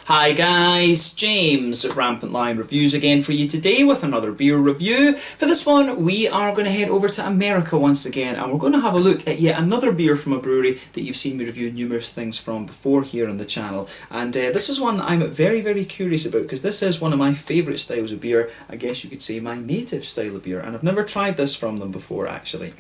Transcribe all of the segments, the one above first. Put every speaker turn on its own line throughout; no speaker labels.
Hi guys, James at RampantLionReviews again for you today with another beer review. For this one we are going to head over to America once again and we're going to have a look at yet another beer from a brewery that you've seen me review numerous things from before here on the channel. And this is one I'm very curious about because this is one of my favourite styles of beer. I guess you could say my native style of beer, and I've never tried this from them before actually.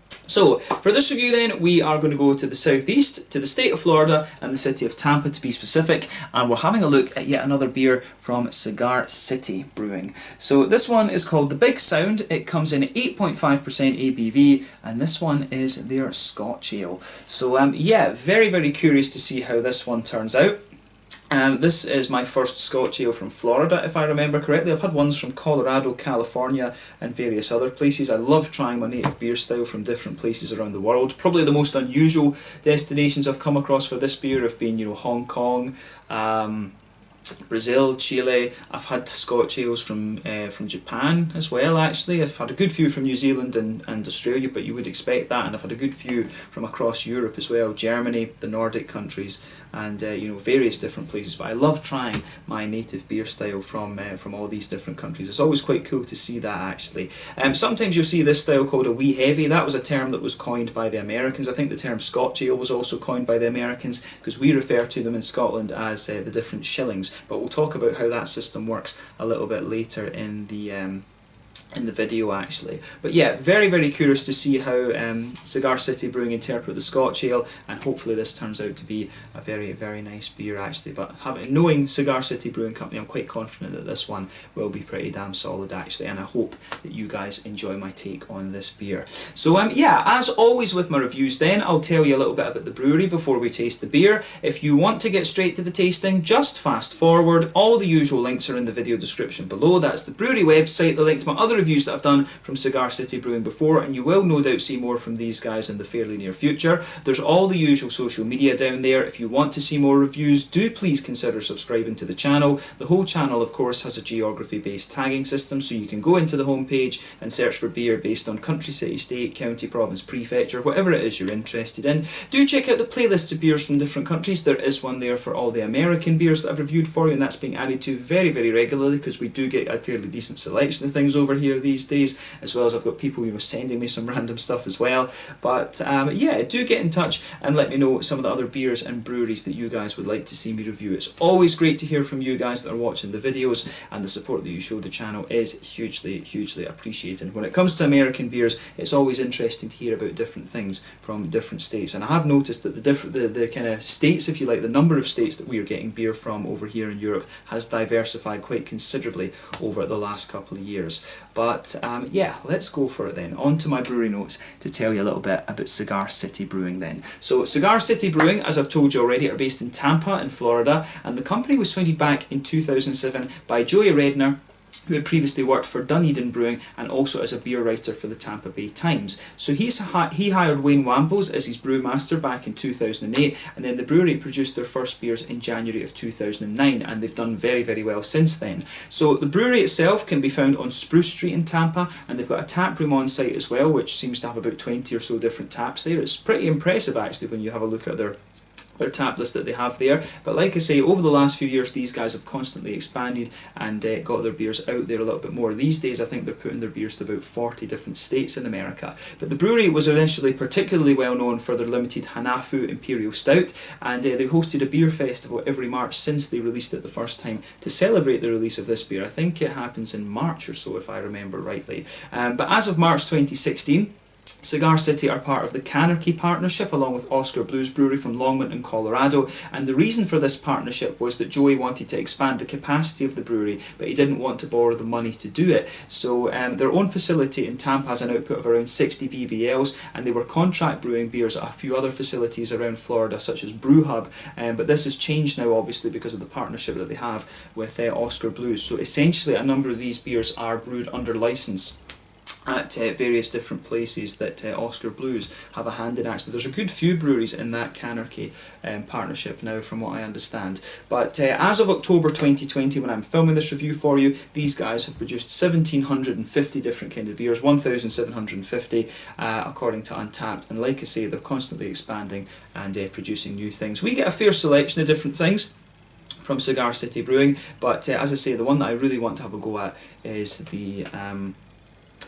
So, for this review then, we are going to go to the southeast, to the state of Florida and the city of Tampa to be specific, and we're having a look at yet another beer from Cigar City Brewing. So this one is called The Big Sound. It comes in 8.5% ABV, and this one is their Scotch Ale. So yeah, very curious to see how this one turns out. This is my first Scotch Ale from Florida, if I remember correctly. I've had ones from Colorado, California and various other places. I love trying my native beer style from different places around the world. Probably the most unusual destinations I've come across for this beer have been, Hong Kong, Brazil, Chile. I've had Scotch ales from Japan as well actually. I've had a good few from New Zealand and Australia, but you would expect that, and I've had a good few from across Europe as well, Germany, the Nordic countries, and various different places. But I love trying my native beer style from all these different countries. It's always quite cool to see that actually. Sometimes you'll see this style called a wee heavy. That was a term that was coined by the Americans. I think the term Scotch ale was also coined by the Americans because we refer to them in Scotland as the different shillings. But we'll talk about how that system works a little bit later in the video actually. But yeah, very curious to see how Cigar City Brewing interpret the Scotch Ale, and hopefully this turns out to be a very nice beer actually. But knowing Cigar City Brewing Company, I'm quite confident that this one will be pretty damn solid actually, and I hope that you guys enjoy my take on this beer. So yeah, as always with my reviews then, I'll tell you a little bit about the brewery before we taste the beer. If you want to get straight to the tasting, just fast forward. All the usual links are in the video description below. That's the brewery website, the link to my other reviews that I've done from Cigar City Brewing before, and you will no doubt see more from these guys in the fairly near future. There's all the usual social media down there. If you want to see more reviews, do please consider subscribing to the channel. The whole channel of course has a geography based tagging system, so you can go into the homepage and search for beer based on country, city, state, county, province, prefecture, whatever it is you're interested in. Do check out the playlist of beers from different countries. There is one there for all the American beers that I've reviewed for you, and that's being added to very regularly because we do get a fairly decent selection of things over here these days, as well as I've got people sending me some random stuff as well. But yeah, do get in touch and let me know some of the other beers and breweries that you guys would like to see me review. It's always great to hear from you guys that are watching the videos, and the support that you show the channel is hugely appreciated. When it comes to American beers, it's always interesting to hear about different things from different states, and I have noticed that the kind of states, if you like, the number of states that we are getting beer from over here in Europe has diversified quite considerably over the last couple of years. But yeah, let's go for it then. On to my brewery notes to tell you a little bit about Cigar City Brewing then. So Cigar City Brewing, as I've told you already, are based in Tampa in Florida, and the company was founded back in 2007 by Joey Redner, who had previously worked for Dunedin Brewing and also as a beer writer for the Tampa Bay Times. So he hired Wayne Wambles as his brewmaster back in 2008, and then the brewery produced their first beers in January of 2009, and they've done very well since then. So the brewery itself can be found on Spruce Street in Tampa, and they've got a tap room on site as well, which seems to have about 20 or so different taps there. It's pretty impressive actually when you have a look at their tap list that they have there. But like I say, over the last few years these guys have constantly expanded and got their beers out there a little bit more. These days I think they're putting their beers to about 40 different states in America. But the brewery was eventually particularly well known for their limited Hanafu Imperial Stout, and they hosted a beer festival every March since they released it the first time to celebrate the release of this beer. I think it happens in March or so if I remember rightly. But as of March 2016, Cigar City are part of the Canarchy partnership along with Oscar Blues Brewery from Longmont in Colorado, and the reason for this partnership was that Joey wanted to expand the capacity of the brewery, but he didn't want to borrow the money to do it. So their own facility in Tampa has an output of around 60 BBLs, and they were contract brewing beers at a few other facilities around Florida such as Brew Hub, but this has changed now obviously because of the partnership that they have with Oscar Blues. So essentially a number of these beers are brewed under license at various different places that Oscar Blues have a hand in actually. There's a good few breweries in that Canarchy partnership now from what I understand. But as of October 2020 when I'm filming this review for you, these guys have produced 1,750 different kind of beers, 1,750 according to Untappd, and like I say, they're constantly expanding and producing new things. We get a fair selection of different things. from Cigar City Brewing. But as I say, the one that I really want to have a go at is the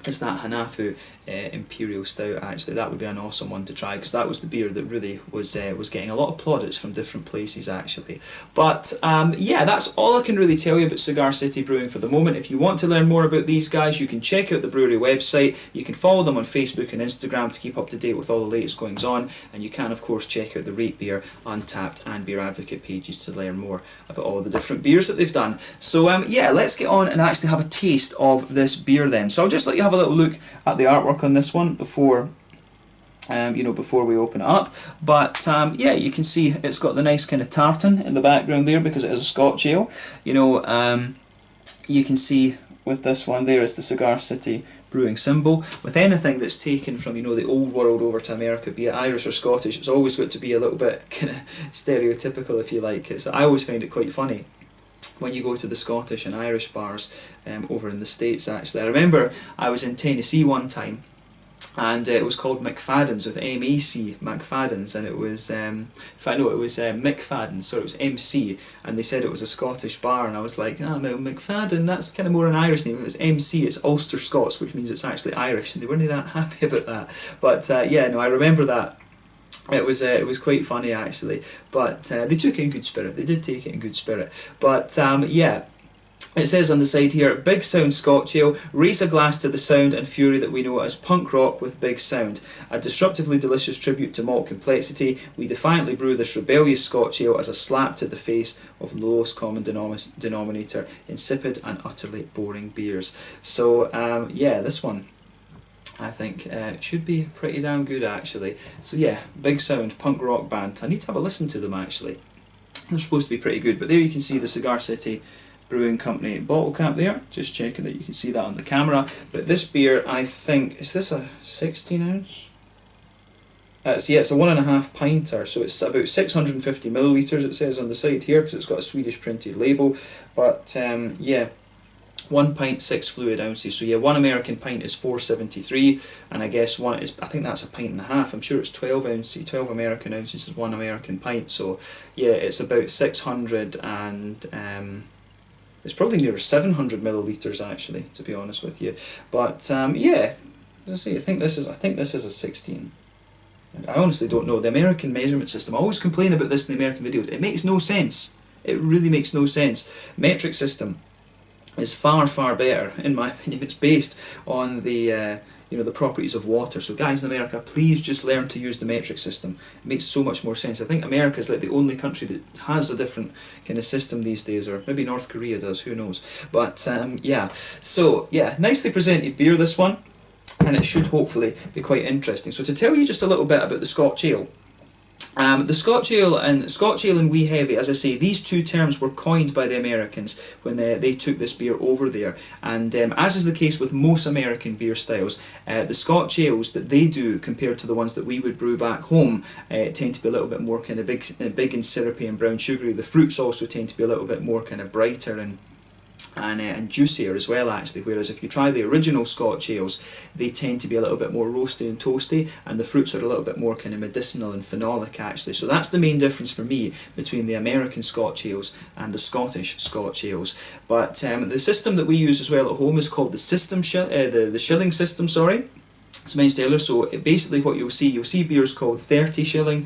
that Hanafu Imperial Stout. Actually, that would be an awesome one to try, because that was the beer that really was getting a lot of plaudits from different places actually. But yeah, that's all I can really tell you about Cigar City Brewing for the moment. If you want to learn more about these guys, you can check out the brewery website. You can follow them on Facebook and Instagram to keep up to date with all the latest goings on, and you can of course check out the Rate Beer, Untappd and Beer Advocate pages to learn more about all the different beers that they've done. So yeah, let's get on and actually have a taste of this beer then. So I'll just let you have a little look at the artwork on this one before before we open it up. But yeah, you can see it's got the nice kind of tartan in the background there, because it is a Scotch ale. You can see with this one there is the Cigar City Brewing symbol. With anything that's taken from the old world over to America, be it Irish or Scottish, it's always got to be a little bit kind of stereotypical, if you like. So I always find it quite funny when you go to the Scottish and Irish bars over in the States. Actually, I remember I was in Tennessee one time, and it was called McFadden's, with M-A-C, McFadden's, and it was, in fact no, it was McFadden's, so it was MC, and they said it was a Scottish bar, and I was like, no, McFadden, that's kind of more an Irish name. It was MC, it's Ulster Scots, which means it's actually Irish, and they weren't that happy about that. But yeah, no, I remember that. It was quite funny actually, but they took it in good spirit. They did take it in good spirit. But yeah, it says on the side here, Big Sound Scotch Ale, raise a glass to the sound and fury that we know as punk rock with big sound. A disruptively delicious tribute to malt complexity, we defiantly brew this rebellious Scotch Ale as a slap to the face of the lowest common denominator, insipid and utterly boring beers. So yeah, this one I think should be pretty damn good actually. So yeah, Big Sound, punk rock band. I need to have a listen to them actually. They're supposed to be pretty good. But there you can see the Cigar City Brewing Company bottle cap there. Just checking that you can see that on the camera. But this beer, I think, is this a 16 ounce? Yeah, it's a 1.5 pinter, so it's about 650 millilitres. It says on the side here, because it's got a Swedish printed label. But yeah, 1 pint 6 fluid ounces. So yeah, 1 American pint is 473, and I guess I think that's a pint and a half. I'm sure it's 12 ounces. 12 American ounces is 1 American pint. So yeah, it's about 600 and it's probably near 700 millilitres actually, to be honest with you. But yeah, as I say, I think this is a 16. I honestly don't know. The American measurement system, I always complain about this in the American videos. It makes no sense. It really makes no sense. Metric system is far, far better, in my opinion. It's based on the the properties of water. So guys in America, please just learn to use the metric system. It makes so much more sense. I think America is like the only country that has a different kind of system these days, or maybe North Korea does, who knows. But yeah, so yeah, nicely presented beer, this one, and it should hopefully be quite interesting. So to tell you just a little bit about the Scotch Ale. The Scotch Ale and Wee Heavy, as I say, these two terms were coined by the Americans when they took this beer over there. And as is the case with most American beer styles, the Scotch Ales that they do compared to the ones that we would brew back home tend to be a little bit more kind of big and syrupy and brown sugary. The fruits also tend to be a little bit more kind of brighter and juicier as well actually, whereas if you try the original Scotch ales, they tend to be a little bit more roasty and toasty, and the fruits are a little bit more kind of medicinal and phenolic actually. So that's the main difference for me between the American Scotch ales and the Scottish Scotch ales. But the system that we use as well at home is called the shilling system, sorry. As mentioned earlier, so basically what you'll see beers called 30 shilling,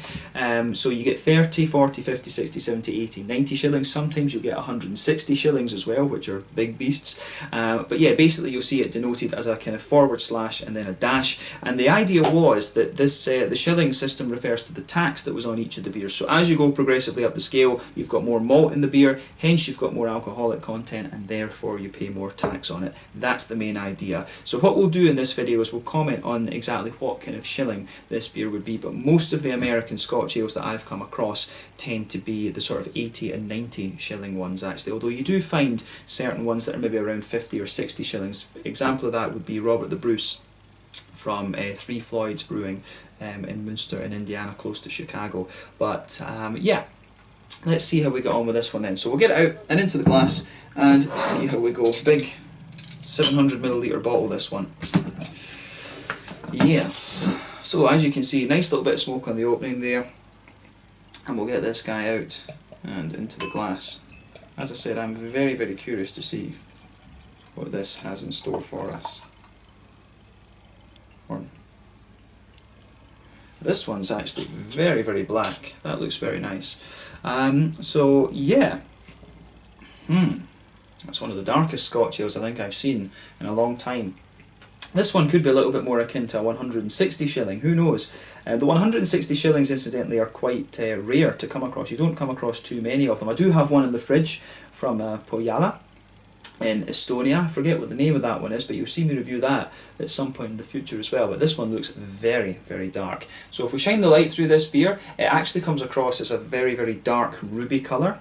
so you get 30, 40, 50, 60, 70, 80, 90 shillings, sometimes you'll get 160 shillings as well, which are big beasts, but yeah, basically you'll see it denoted as a kind of / and then a dash, and the idea was that this the shilling system refers to the tax that was on each of the beers. So as you go progressively up the scale, you've got more malt in the beer, hence you've got more alcoholic content, and therefore you pay more tax on it. That's the main idea. So what we'll do in this video is we'll comment on exactly what kind of shilling this beer would be, but most of the American Scotch ales that I've come across tend to be the sort of 80 and 90 shilling ones actually, although you do find certain ones that are maybe around 50 or 60 shillings. Example of that would be Robert the Bruce from Three Floyds Brewing in Munster in Indiana, close to Chicago. But yeah, let's see how we get on with this one then. So we'll get it out and into the glass and see how we go. Big 700 milliliter bottle, this one. Yes, so as you can see, nice little bit of smoke on the opening there, and we'll get this guy out and into the glass. as I said, I'm very, very curious to see what this has in store for us. This one's actually very, very black. That looks very nice. So yeah, that's one of the darkest Scotch ales I think I've seen in a long time. This one could be a little bit more akin to a 160 shilling, who knows. The 160 shillings incidentally are quite rare to come across. You don't come across too many of them. I do have one in the fridge from Pohjola in Estonia. I forget what the name of that one is, but you'll see me review that at some point in the future as well. But this one looks very, very dark. So if we shine the light through this beer, it actually comes across as a very, very dark ruby colour.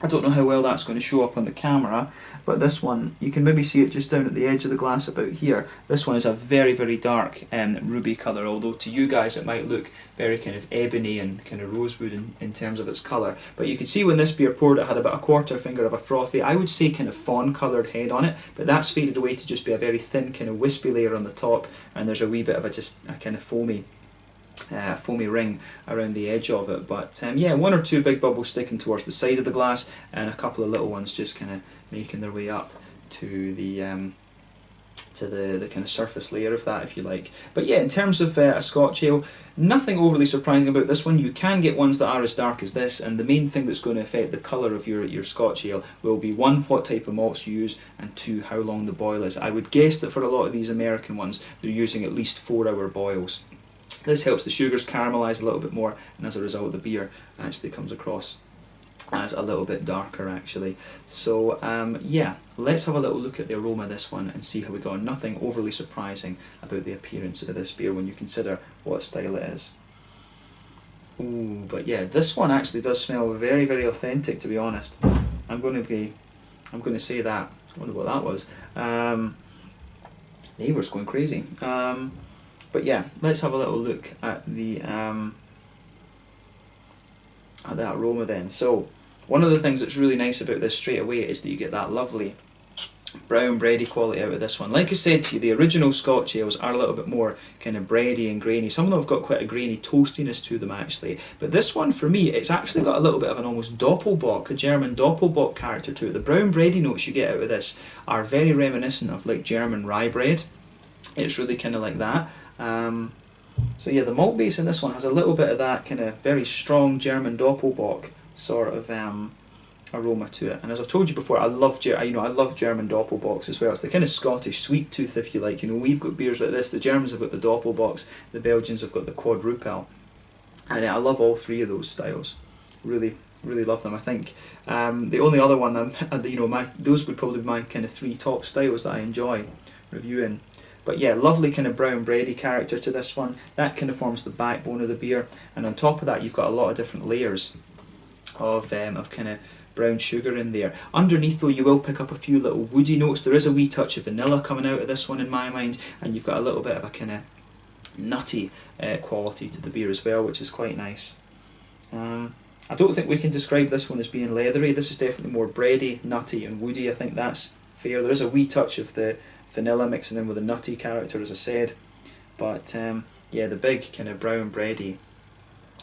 I don't know how well that's going to show up on the camera, but this one, you can maybe see it just down at the edge of the glass about here. This one is a very, very dark ruby colour, although to you guys it might look very kind of ebony and kind of rosewood in terms of its colour. But you can see when this beer poured, it had about a quarter finger of a frothy, I would say kind of fawn coloured head on it, but that's faded away to just be a very thin kind of wispy layer on the top, and there's a wee bit of a kind of foamy ring around the edge of it. But yeah, one or two big bubbles sticking towards the side of the glass, and a couple of little ones just kind of making their way up to the kind of surface layer of that, if you like. But yeah, in terms of a Scotch ale, nothing overly surprising about this one. You can get ones that are as dark as this, and the main thing that's going to affect the colour of your Scotch ale will be one, what type of malts you use, and two, how long the boil is. I would guess that for a lot of these American ones, they're using at least 4-hour boils. This helps the sugars caramelise a little bit more, and as a result the beer actually comes across as a little bit darker actually. So yeah, let's have a little look at the aroma of this one and see how we go on. Nothing overly surprising about the appearance of this beer when you consider what style it is. Ooh, but yeah, this one actually does smell very, very authentic, to be honest. I'm going to say that. I wonder what that was. Neighbour's going crazy. But yeah, let's have a little look at the aroma then. So one of the things that's really nice about this straight away is that you get that lovely brown bready quality out of this one. Like I said to you, the original Scotch ales are a little bit more kind of bready and grainy. Some of them have got quite a grainy toastiness to them actually, but this one for me, it's actually got a little bit of an almost Doppelbock, a German Doppelbock character to it. The brown bready notes you get out of this are very reminiscent of like German rye bread. It's really kind of like that. So yeah, the malt base in this one has a little bit of that kind of very strong German Doppelbock sort of aroma to it. And as I've told you before, I love German Doppelbocks as well. It's the kind of Scottish sweet tooth, if you like. You know, we've got beers like this. The Germans have got the Doppelbocks, the Belgians have got the quadruple, and I love all three of those styles. Really, really love them. I think the only other one, those would probably be my kind of three top styles that I enjoy reviewing. But yeah, lovely kind of brown bready character to this one. That kind of forms the backbone of the beer, and on top of that you've got a lot of different layers of kind of brown sugar in there. Underneath though you will pick up a few little woody notes. There is a wee touch of vanilla coming out of this one in my mind, and you've got a little bit of a kind of nutty quality to the beer as well, which is quite nice. I don't think we can describe this one as being leathery. This is definitely more bready, nutty and woody. I think that's fair. There is a wee touch of the vanilla mixing in with a nutty character, as I said, but yeah, the big kind of brown bready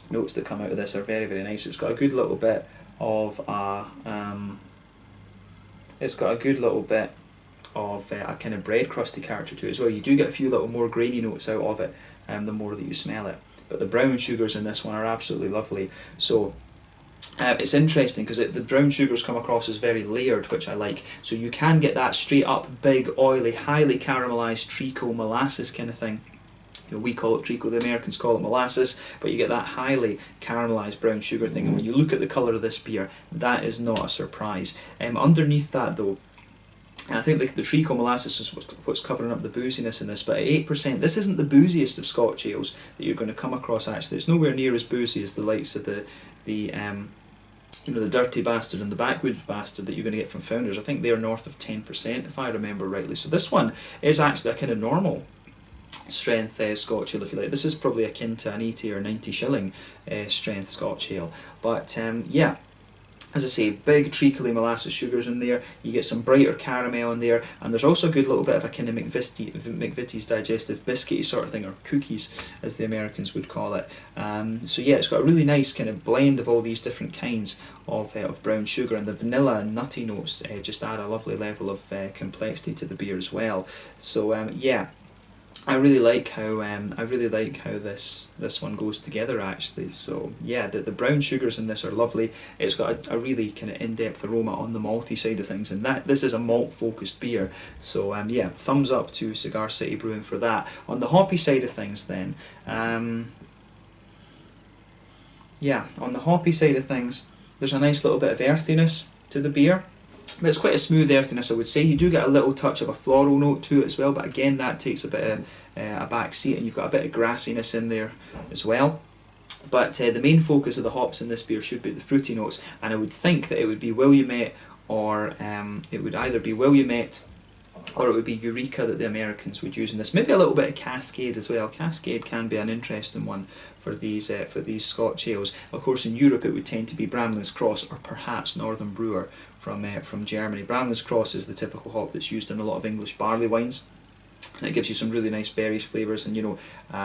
notes that come out of this are very, very nice. It's got a good little bit of a kind of bread crusty character to it as well. You do get a few little more grainy notes out of it the more that you smell it, but the brown sugars in this one are absolutely lovely. So it's interesting because the brown sugars come across as very layered, which I like. So you can get that straight up, big, oily, highly caramelised treacle molasses kind of thing. You know, we call it treacle, the Americans call it molasses, but you get that highly caramelised brown sugar thing. And when you look at the colour of this beer, that is not a surprise. Underneath that though, I think the treacle molasses is what's covering up the booziness in this, but at 8%, this isn't the booziest of Scotch ales that you're going to come across actually. It's nowhere near as boozy as the likes of the Dirty Bastard and the Backwoods Bastard that you're going to get from Founders. I think they're north of 10% if I remember rightly. So this one is actually a kind of normal strength Scotch ale, if you like. This is probably akin to an 80 or 90 shilling strength Scotch ale. But yeah, as I say, big treacly molasses sugars in there. You get some brighter caramel in there, and there's also a good little bit of a kind of McVitie's digestive biscuity sort of thing, or cookies as the Americans would call it. So yeah, it's got a really nice kind of blend of all these different kinds of brown sugar, and the vanilla and nutty notes just add a lovely level of complexity to the beer as well. So yeah, I really like how this one goes together actually. So yeah, the brown sugars in this are lovely. It's got a really kind of in-depth aroma on the malty side of things, and this is a malt focused beer. So yeah, thumbs up to Cigar City Brewing for that. On the hoppy side of things then, yeah, on the hoppy side of things, there's a nice little bit of earthiness to the beer. But it's quite a smooth earthiness, I would say. You do get a little touch of a floral note to it as well, but again, that takes a bit of a back seat, and you've got a bit of grassiness in there as well. But the main focus of the hops in this beer should be the fruity notes, and I would think that it would be Willamette, or it would either be Willamette or it would be Eureka that the Americans would use in this. Maybe a little bit of Cascade as well. Cascade can be an interesting one for these Scotch ales. Of course, in Europe it would tend to be Bramley's Cross, or perhaps Northern Brewer from Germany. Bramley's Cross is the typical hop that's used in a lot of English barley wines, and it gives you some really nice berries flavours. And you know,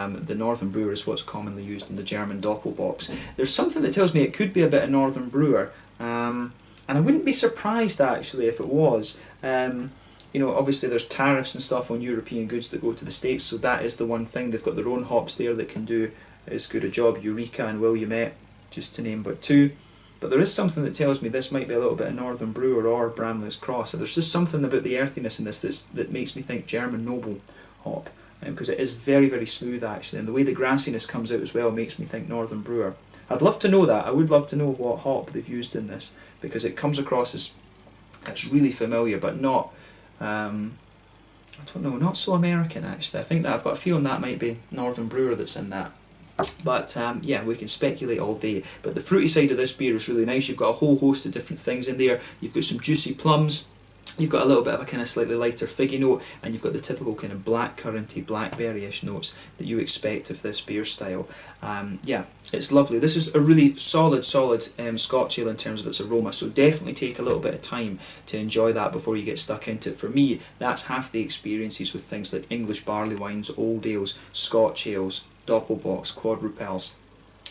the Northern Brewer is what's commonly used in the German Doppelbock. There's something that tells me it could be a bit of Northern Brewer, and I wouldn't be surprised actually if it was. You know, obviously there's tariffs and stuff on European goods that go to the States, so that is the one thing. They've got their own hops there that can do as good a job, Eureka and Willamette, just to name but two. But there is something that tells me this might be a little bit of Northern Brewer or Bramley's Cross. So there's just something about the earthiness in this that makes me think German Noble hop, because it is very, very smooth actually, and the way the grassiness comes out as well makes me think Northern Brewer. I'd love to know that. I would love to know what hop they've used in this, because it comes across as it's really familiar, but not I don't know, not so American actually. I think that I've got a feeling that might be Northern Brewer that's in that. But yeah, we can speculate all day. But the fruity side of this beer is really nice. You've got a whole host of different things in there. You've got some juicy plums, you've got a little bit of a kind of slightly lighter figgy note, and you've got the typical kind of blackcurranty, blackberry-ish notes that you expect of this beer style. Yeah, it's lovely. This is a really solid Scotch ale in terms of its aroma, so definitely take a little bit of time to enjoy that before you get stuck into it. For me, that's half the experiences with things like English barley wines, old ales, Scotch ales, Doppelbocks, quadruples.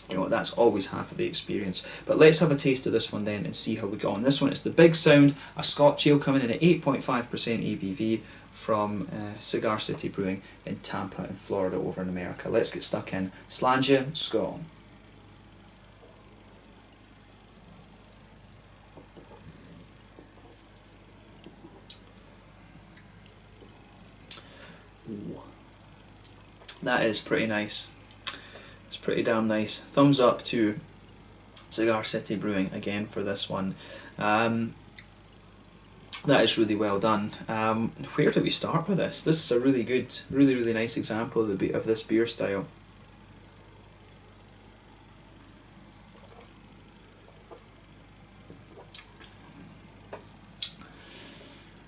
You know, that's always half of the experience. But let's have a taste of this one then and see how we go on. This one is the Big Sound, a Scotch ale coming in at 8.5% ABV from Cigar City Brewing in Tampa in Florida over in America. Let's get stuck in. Slàinte, skål. Ooh. That is pretty nice. It's pretty damn nice. Thumbs up to Cigar City Brewing again for this one. That is really well done. Where do we start with this? This is a really good, really nice example of this beer style.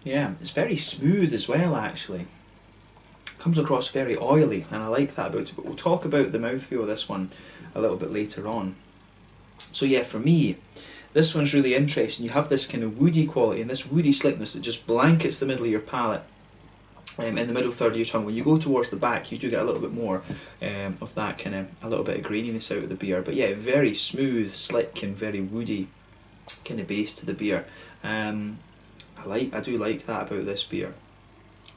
Yeah, it's very smooth as well actually. Comes across very oily, and I like that about it, but we'll talk about the mouthfeel of this one a little bit later on. So yeah, for me, this one's really interesting. You have this kind of woody quality and this woody slickness that just blankets the middle of your palate, in the middle third of your tongue. When you go towards the back, you do get a little bit more of that kind of, a little bit of graininess out of the beer. But yeah, very smooth, slick and very woody kind of base to the beer. I do like that about this beer.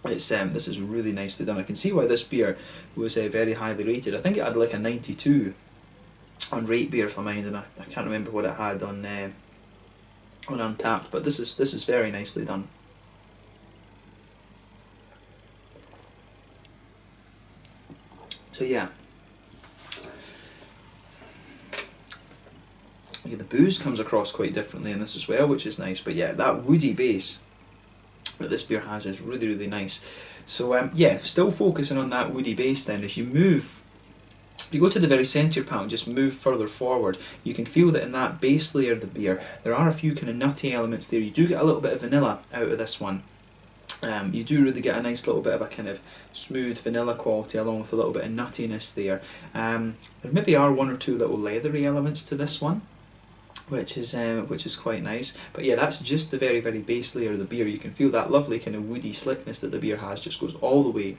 This is really nicely done. I can see why this beer was very highly rated. I think it had like a 92 on Rate Beer for mine, and I can't remember what it had on Untappd. But this is very nicely done. So yeah, the booze comes across quite differently in this as well, which is nice. But yeah, that woody base that this beer has is really nice. So yeah, still focusing on that woody base then. As you move, if you go to the very centre palate and just move further forward, you can feel that in that base layer of the beer there are a few kind of nutty elements there. You do get a little bit of vanilla out of this one. You do really get a nice little bit of a kind of smooth vanilla quality along with a little bit of nuttiness there. There maybe are one or two little leathery elements to this one. which is quite nice. But yeah, that's just the very base layer of the beer. You can feel that lovely kind of woody slickness that the beer has just goes all the way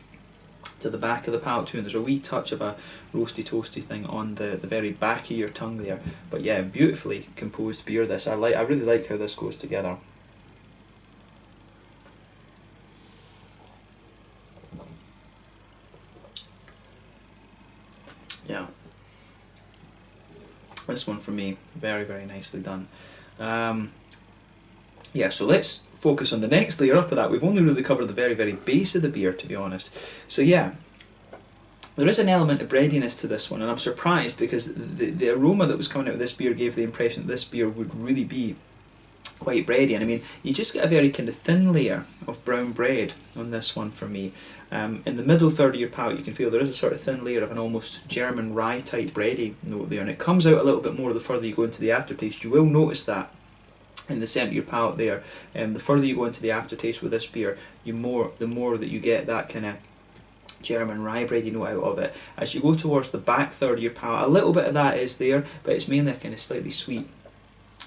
to the back of the palate too, and there's a wee touch of a roasty toasty thing on the very back of your tongue there. But yeah, beautifully composed beer this. I really like how this goes together. Yeah, this one for me, very nicely done. Yeah, so let's focus on the next layer up of that. We've only really covered the very base of the beer, to be honest. So yeah, there is an element of breadiness to this one, and I'm surprised because the aroma that was coming out of this beer gave the impression that this beer would really be quite bready. And I mean, you just get a very kind of thin layer of brown bread on this one for me. In the middle third of your palate, you can feel there is a sort of thin layer of an almost German rye type bready note there, and it comes out a little bit more the further you go into the aftertaste. You will notice that in the centre of your palate there. The further you go into the aftertaste with this beer, the more that you get that kind of German rye bready note out of it. As you go towards the back third of your palate, a little bit of that is there, but it's mainly a kind of slightly sweet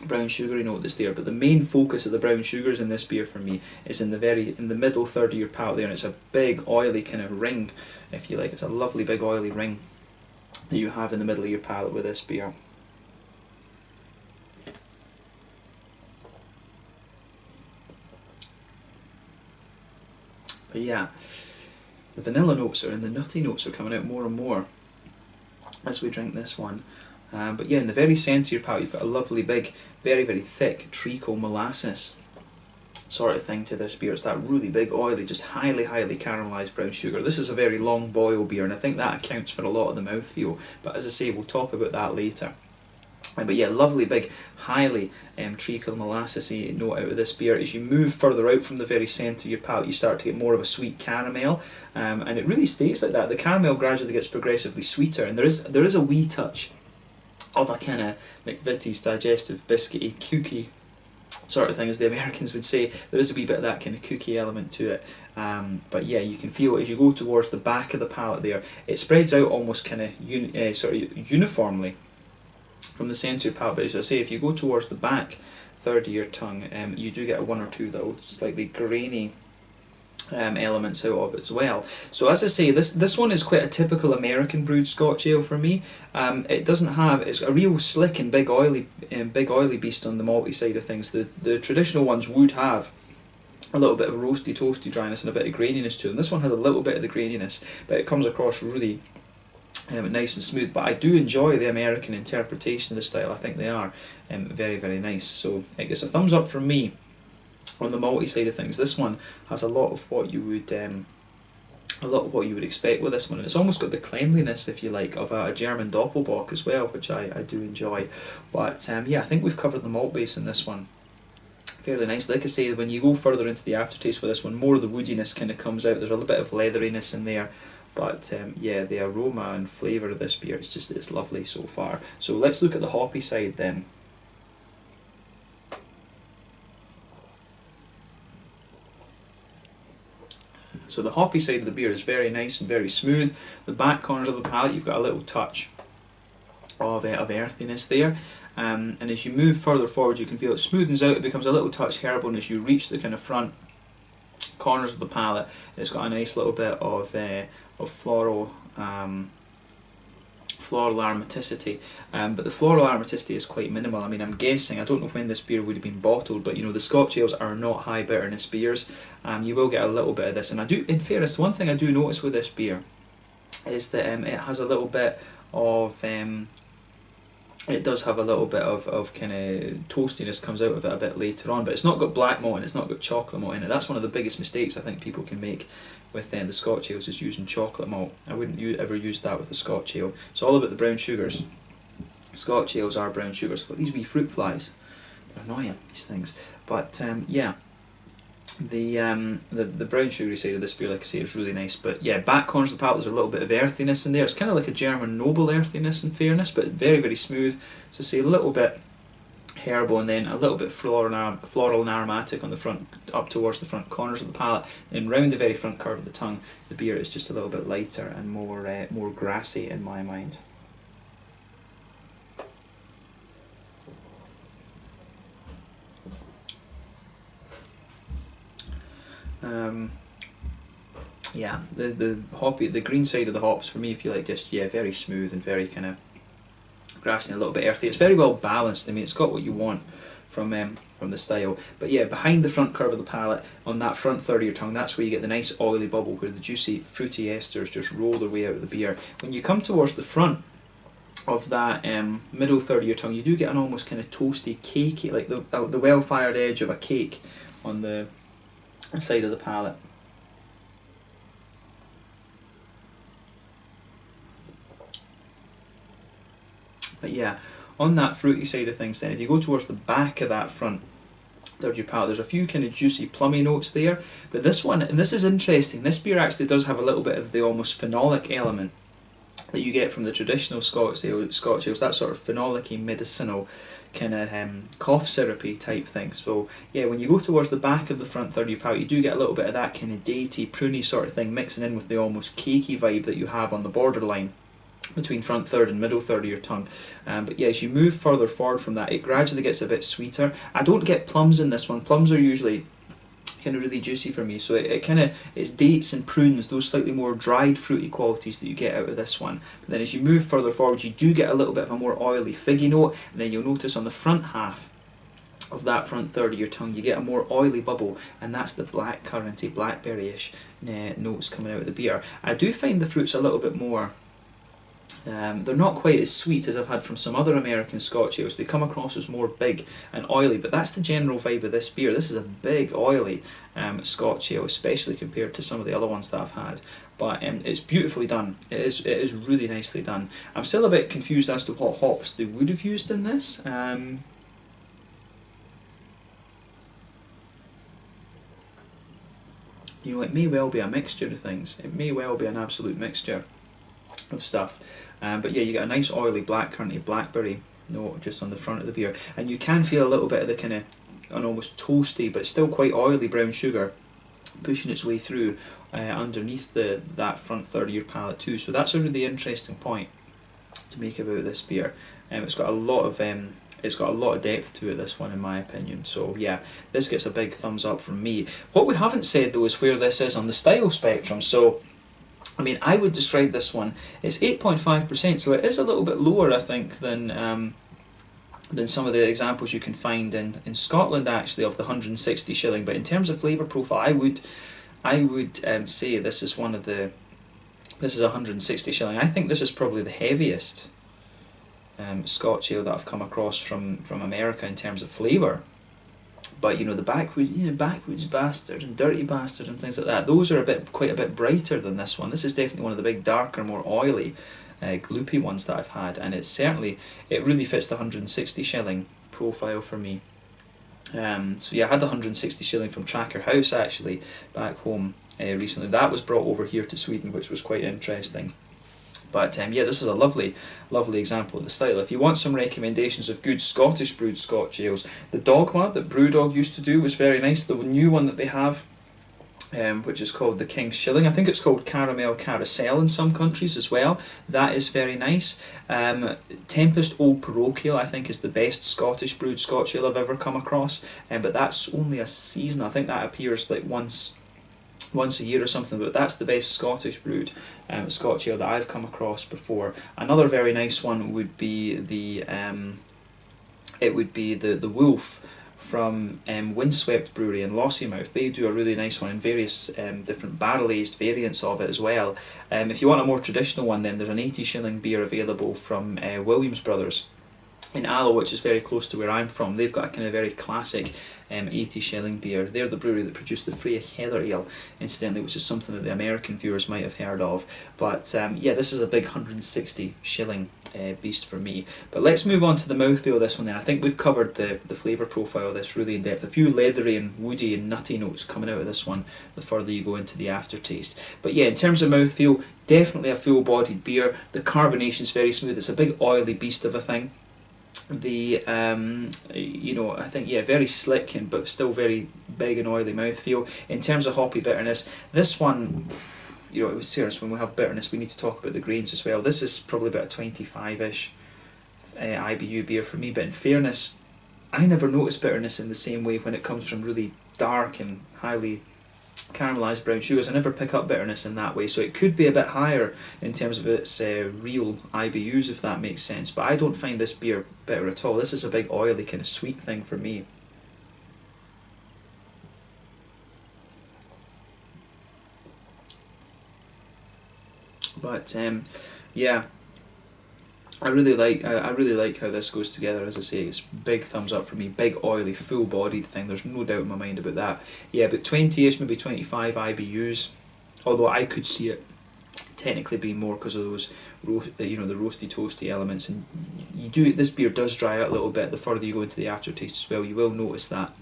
brown sugary note that's there. But the main focus of the brown sugars in this beer for me is in the middle third of your palate there, and it's a big oily kind of ring, if you like. It's a lovely big oily ring that you have in the middle of your palate with this beer. But yeah, the vanilla notes and the nutty notes are coming out more and more as we drink this one. But yeah, in the very centre of your palate, you've got a lovely big, very thick treacle molasses sort of thing to this beer. It's that really big, oily, just highly caramelised brown sugar. This is a very long boil beer, and I think that accounts for a lot of the mouthfeel. But as I say, we'll talk about that later. But yeah, lovely big, highly treacle molassesy note out of this beer. As you move further out from the very centre of your palate, you start to get more of a sweet caramel, and it really stays like that. The caramel gradually gets progressively sweeter, and there is a wee touch of a kind of McVitie's digestive biscuity cookie sort of thing, as the Americans would say. There is a wee bit of that kind of cookie element to it. But yeah, you can feel as you go towards the back of the palate there, it spreads out almost kind of uniformly from the centre of your palate. But as I say, if you go towards the back third of your tongue, you do get one or two little slightly grainy elements out of it as well. So as I say, this one is quite a typical American brewed Scotch ale for me. It's a real slick and big oily beast on the malty side of things. The traditional ones would have a little bit of roasty toasty dryness and a bit of graininess to them. This one has a little bit of the graininess, but it comes across really nice and smooth. But I do enjoy the American interpretation of the style. I think they are very nice. So it gets a thumbs up from me on the malty side of things. This one has a lot of what you would expect with this one, and it's almost got the cleanliness, if you like, of a German Doppelbock as well, which I do enjoy. But yeah, I think we've covered the malt base in this one fairly nice. Like I say, when you go further into the aftertaste with this one, more of the woodiness kind of comes out. There's a little bit of leatheriness in there. But yeah, the aroma and flavour of this beer, it's lovely so far. So let's look at the hoppy side then. So the hoppy side of the beer is very nice and very smooth. The back corners of the palate, you've got a little touch of earthiness there. And as you move further forward, you can feel it smoothens out. It becomes a little touch herbal, and as you reach the kind of front corners of the palate, it's got a nice little bit of floral aromaticity, but the floral aromaticity is quite minimal. I mean, I'm guessing, I don't know when this beer would have been bottled, but you know, the Scotch ales are not high bitterness beers. You will get a little bit of this, and I do, in fairness, one thing I do notice with this beer is that it has a little bit of it does have a little bit of kind of toastiness comes out of it a bit later on, but it's not got black malt and it's not got chocolate malt in it. That's one of the biggest mistakes I think people can make with the Scotch ales, is using chocolate malt. I wouldn't ever use that with a Scotch ale. It's all about the brown sugars. Scotch ales are brown sugars. I've got these wee fruit flies. They're annoying, these things. But yeah, the brown sugary side of this beer, like I say, is really nice. But yeah, back corners of the palate, there's a little bit of earthiness in there. It's kind of like a German noble earthiness in fairness, but very smooth. So say a little bit herbal, and then a little bit floral and aromatic on the front, up towards the front corners of the palate. Then round the very front curve of the tongue, the beer is just a little bit lighter and more grassy in my mind. Yeah, the hoppy, the green side of the hops for me, if you like, just very smooth and very kind of grassy and a little bit earthy. It's very well balanced. I mean, it's got what you want from the style. But yeah, behind the front curve of the palate, on that front third of your tongue, that's where you get the nice oily bubble, where the juicy fruity esters just roll their way out of the beer. When you come towards the front of that middle third of your tongue, you do get an almost kind of toasty, cakey, like the well-fired edge of a cake on the side of the palate. But yeah, on that fruity side of things then, if you go towards the back of that front third of your palate, there's a few kind of juicy plummy notes there. But this one, and this is interesting, this beer actually does have a little bit of the almost phenolic element that you get from the traditional Scotch ales, that sort of phenolic-y, medicinal, kind of cough syrupy type thing. So yeah, when you go towards the back of the front third of your palate, you do get a little bit of that kind of datey, pruny sort of thing mixing in with the almost cakey vibe that you have on the borderline between front third and middle third of your tongue. But yeah, as you move further forward from that, it gradually gets a bit sweeter. I don't get plums in this one. Plums are usually kind of really juicy for me, so it's dates and prunes, those slightly more dried fruity qualities that you get out of this one. But then as you move further forward, you do get a little bit of a more oily figgy note, and then you'll notice on the front half of that front third of your tongue you get a more oily bubble, and that's the black curranty, blackberry-ish notes coming out of the beer. I do find the fruits a little bit more they're not quite as sweet as I've had from some other American Scotch ales. They come across as more big and oily, but that's the general vibe of this beer. This is a big, oily Scotch ale, especially compared to some of the other ones that I've had. But it's beautifully done. It is really nicely done. I'm still a bit confused as to what hops they would have used in this. You know, it may well be a mixture of things. It may well be an absolute mixture of stuff. But yeah, you get a nice oily black curranty blackberry note just on the front of the beer, and you can feel a little bit of the kind of an almost toasty but still quite oily brown sugar pushing its way through underneath that front third of your palate too. So that's a really interesting point to make about this beer. It's got a lot of depth to it, this one, in my opinion. So yeah, this gets a big thumbs up from me. What we haven't said though is where this is on the style spectrum. So I mean, I would describe this one, it's 8.5%, so it is a little bit lower, I think, than some of the examples you can find in Scotland, actually, of the 160 shilling. But in terms of flavour profile, I would say this is this is 160 shilling. I think this is probably the heaviest Scotch ale that I've come across from America in terms of flavour. But you know, the backwoods bastard and dirty bastard and things like that, those are quite a bit brighter than this one. This is definitely one of the big darker, more oily, gloopy ones that I've had, and it really fits the 160 shilling profile for me. So yeah, I had the 160 shilling from Tracker House actually back home recently. That was brought over here to Sweden, which was quite interesting. But yeah, this is a lovely, lovely example of the style. If you want some recommendations of good Scottish brewed Scotch ales, the Dogma that Brewdog used to do was very nice. The new one that they have, which is called the King's Shilling, I think it's called Caramel Carousel in some countries as well, that is very nice. Tempest Old Parochial, I think, is the best Scottish brewed Scotch ale I've ever come across, but that's only a season. I think that appears like once a year or something, but that's the best Scottish brewed Scotch ale that I've come across before. Another very nice one would be the Wolf from Windswept Brewery in Lossiemouth. They do a really nice one in various different barrel-aged variants of it as well. If you want a more traditional one, then there's an 80 shilling beer available from Williams Brothers in Alloa, which is very close to where I'm from. They've got a kind of very classic 80 shilling beer. They're the brewery that produced the Freya Heather Ale, incidentally, which is something that the American viewers might have heard of. But yeah, this is a big 160 shilling beast for me. But let's move on to the mouthfeel of this one then. I think we've covered the flavour profile of this really in depth. A few leathery and woody and nutty notes coming out of this one the further you go into the aftertaste. But yeah, in terms of mouthfeel, definitely a full-bodied beer. The carbonation's very smooth. It's a big oily beast of a thing. The I think, yeah, very slick but still very big and oily mouthfeel. In terms of hoppy bitterness, this one, you know, it was serious. When we have bitterness, we need to talk about the grains as well. This is probably about a 25-ish IBU beer for me, but in fairness, I never notice bitterness in the same way when it comes from really dark and highly caramelised brown sugars. I never pick up bitterness in that way, so it could be a bit higher in terms of its real IBUs, if that makes sense, but I don't find this beer bitter at all. This is a big oily kind of sweet thing for me. But yeah, I really like how this goes together. As I say, it's big thumbs up for me. Big oily, full bodied thing. There's no doubt in my mind about that. Yeah, but 20ish, maybe 25 IBUs. Although I could see it technically being more because of those the roasty toasty elements. And this beer does dry out a little bit the further you go into the aftertaste as well. You will notice that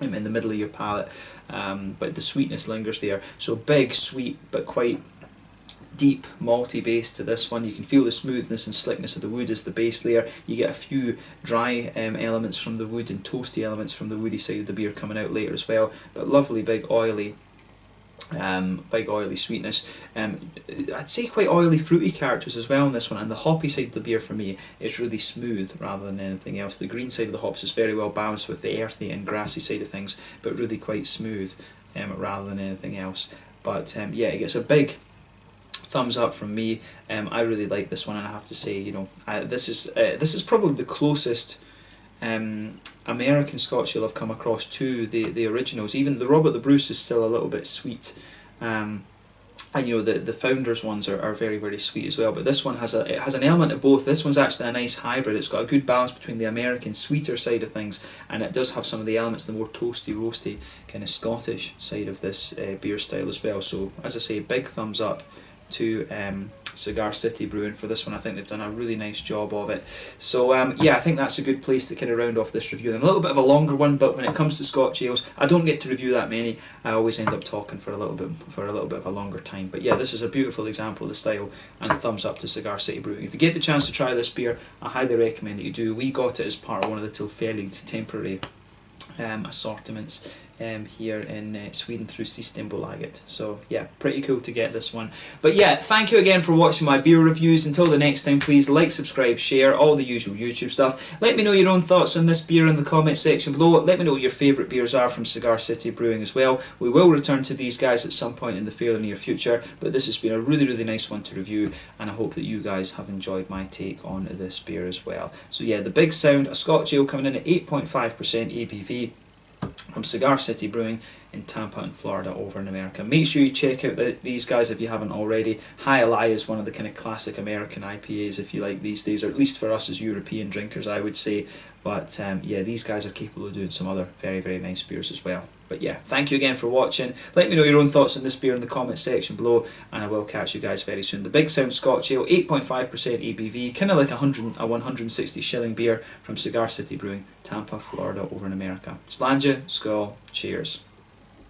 in the middle of your palate, but the sweetness lingers there. So big, sweet, but quite deep malty base to this one. You can feel the smoothness and slickness of the wood as the base layer. You get a few dry elements from the wood and toasty elements from the woody side of the beer coming out later as well, but lovely big oily sweetness. I'd say quite oily fruity characters as well in this one, and the hoppy side of the beer for me is really smooth rather than anything else. The green side of the hops is very well balanced with the earthy and grassy side of things, but really quite smooth rather than anything else. But yeah, it gets a big thumbs up from me. I really like this one, and I have to say, this is probably the closest American Scotch ale I've come across to the originals. Even the Robert the Bruce is still a little bit sweet, and the Founders ones are very, very sweet as well. But this one has an element of both. This one's actually a nice hybrid. It's got a good balance between the American sweeter side of things, and it does have some of the elements, the more toasty, roasty kind of Scottish side of this beer style as well. So as I say, big thumbs up to Cigar City Brewing for this one. I think they've done a really nice job of it. So yeah, I think that's a good place to kind of round off this review. And a little bit of a longer one, but when it comes to Scotch ales, I don't get to review that many. I always end up talking for a little bit of a longer time. But yeah, this is a beautiful example of the style, and thumbs up to Cigar City Brewing. If you get the chance to try this beer, I highly recommend that you do. We got it as part of one of the Tillfällig temporary assortments here in Sweden through Systembolaget. So yeah, pretty cool to get this one. But yeah, thank you again for watching my beer reviews. Until the next time, please like, subscribe, share, all the usual YouTube stuff. Let me know your own thoughts on this beer in the comment section below. Let me know what your favourite beers are from Cigar City Brewing as well. We will return to these guys at some point in the fairly near future, but this has been a really, really nice one to review, and I hope that you guys have enjoyed my take on this beer as well. So yeah, the Big Sound, a Scotch ale coming in at 8.5% ABV, from Cigar City Brewing in Tampa in Florida over in America. Make sure you check out these guys if you haven't already. High Ally is one of the kind of classic American IPAs, if you like, these days, or at least for us as European drinkers, I would say. But yeah, these guys are capable of doing some other very, very nice beers as well. But yeah, thank you again for watching. Let me know your own thoughts on this beer in the comment section below, and I will catch you guys very soon. The Big Sound Scotch Ale, 8.5% ABV, kind of like a 160 shilling beer from Cigar City Brewing, Tampa, Florida over in America. Slàinte, skål, cheers.